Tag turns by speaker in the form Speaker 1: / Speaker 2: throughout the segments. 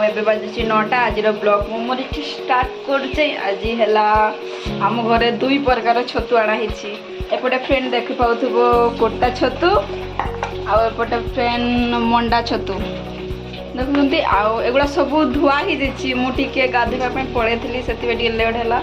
Speaker 1: आबे बाजुची 9टा आज ब्लॉग मोर स्टार्ट करछे। आज हैला आम घरे 2 प्रकार छतु आना हिची। एपटे फ्रेंड देख पाउथबो कोटा छतु आउपटे फ्रेंड मंडा छतु देखुंती आगुड़ा सब धुआ ही देछि। मु टिके गाधेबा पे पळेथली सेति टिके लेट हैला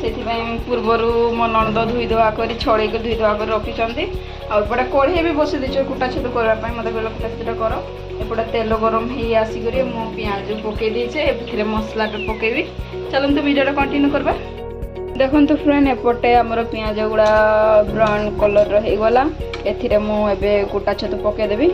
Speaker 1: सेति पूर्वर मो नंद धुई धुआ कर छड़े धुई धुआ कर रखी आउपटे कढ़े भी बसि देछ कुटा छतु करबा मत कहल कुटा कर। एपटे तेल गरम हो आसिक मु पियाज पकई देचे ए मसला पकेबी। चलते वीडियो कंटिन्यू करबा। देखो फ्रेंड एपटे आमर पियाज गुड़ा ब्राउन कलर हो गला ए मुझे कुटा छतु पकईदेवी।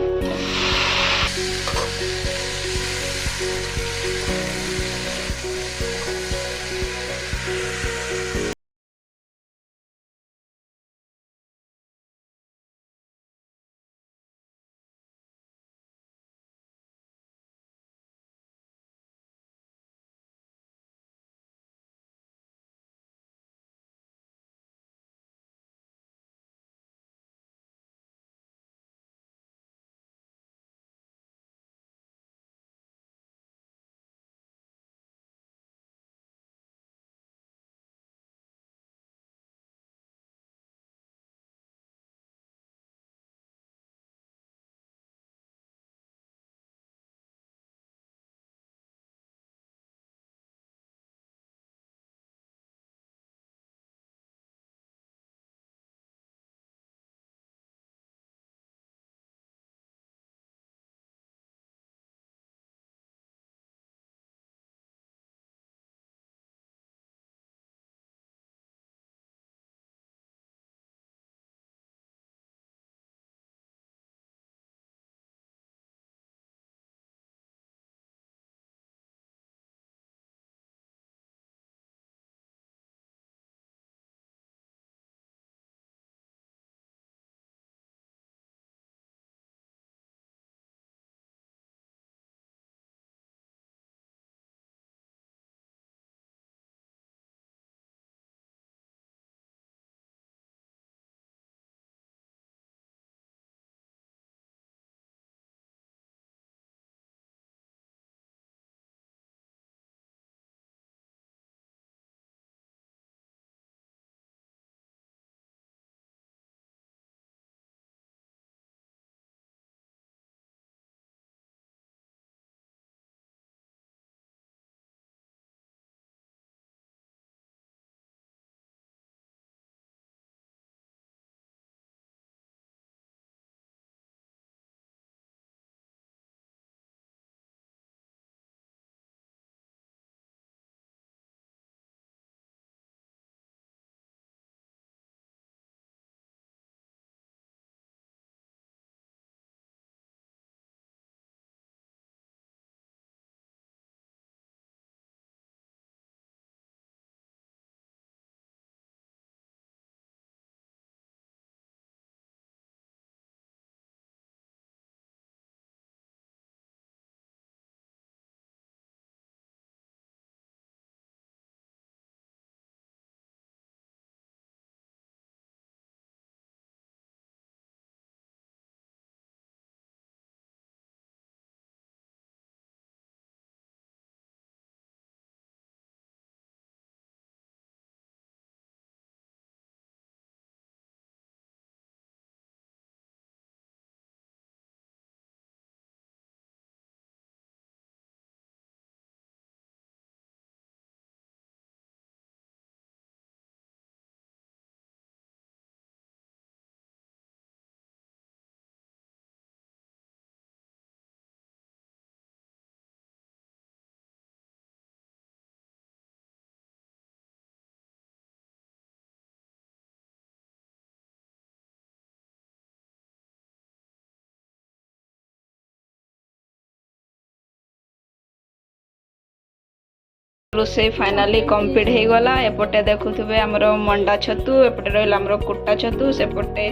Speaker 1: रोसे फाइनाली कंप्लीट हो गला। एपटे देखुवे आमर मंडा छतु एपटे रहा आमर कुटा छतु सेपटे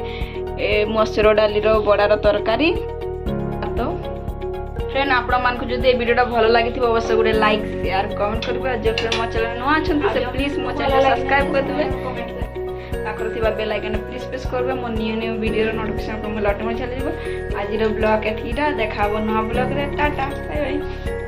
Speaker 1: मसूर डाली बड़ार तरकारी। तो फ्रेंड आपण मानक जदि वीडियो भल लगी अवश्य गोटे लाइक शेयर कमेंट करेंगे। जो फ्रेंड मो चैनल नुआ अच्छा से प्लीज मो चैनल सब्सक्राइब करदे पाखर थिबा बेल आइकन प्लीज प्रेस करबे। मो न्यू वीडियो नोटिफिकेशन को मोबाइल ऑटोमेटिक चली जाबो। आज ब्लॉग एठीटा देखाबो नवा ब्लॉग रे। Tata bye bye.